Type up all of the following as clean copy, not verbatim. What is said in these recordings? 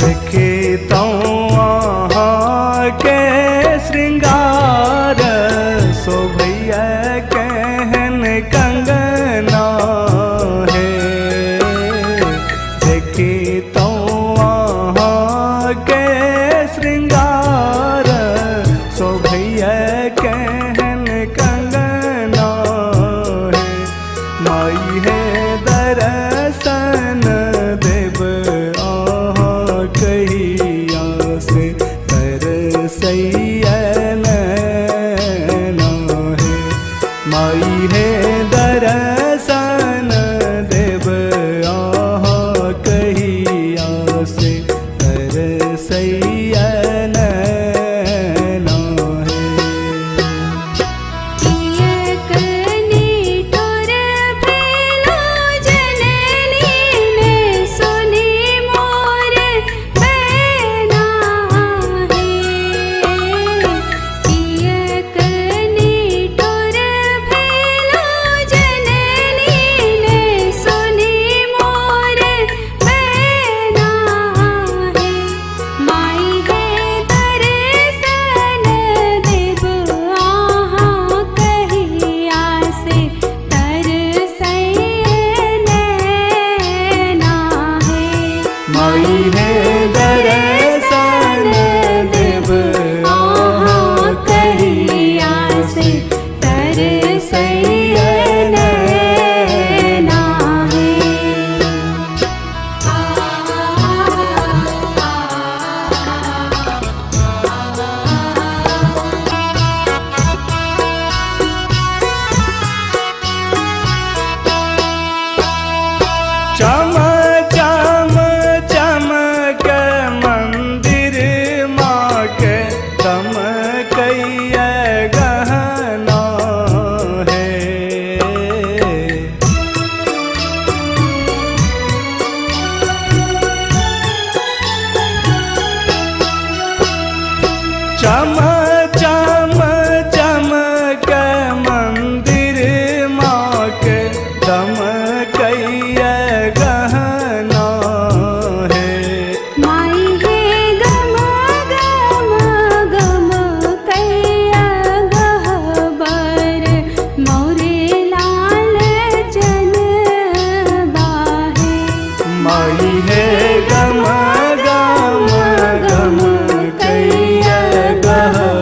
देखे तो वहाँ के श्रृंगार शोभैया कहन कंगना है। देखे तो वहाँ के श्रृंगार शोभैया कहन कंगना है। माई है दर्शन देव आहाँ कहिया से तरसैया नैना है। माई है दर्शन देव आहाँ कहिया से तरसैया नैना है। माई है दर्शन देव आहाँ कहिया से तरसैया नैना है। चम चम चमक मंदिर माँ के दमकैया गहना है। चम चम चमक मंदिर माँ के दमकैया गहना है। माई है गम गम गम कैया गहबर मोरे लाल जनबा है। माई है गम गम गम कैया गहबर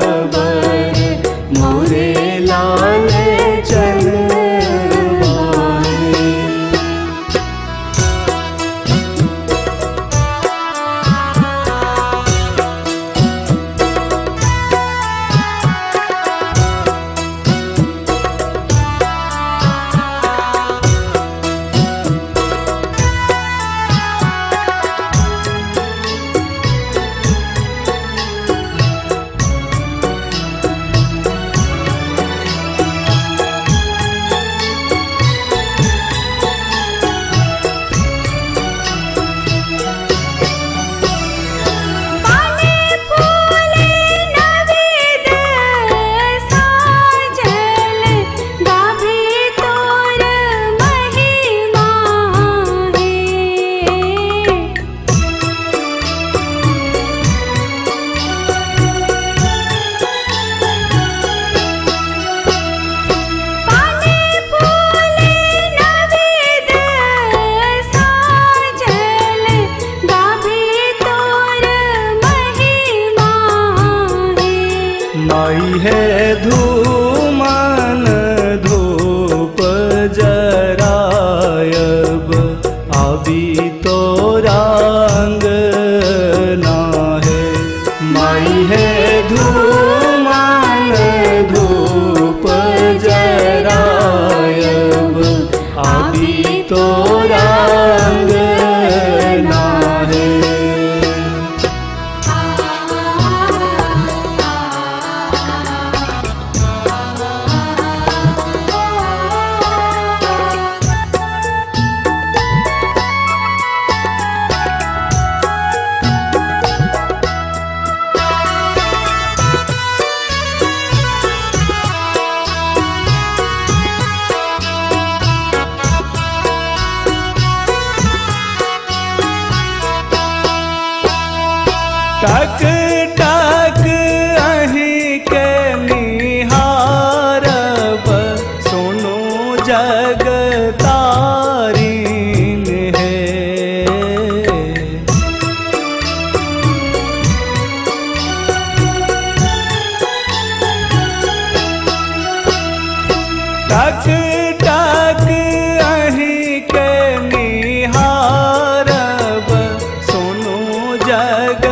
टक टक अहीं के निहारब सुनो जग तारीन है। टक टक अहीं के निहारब सुनो जग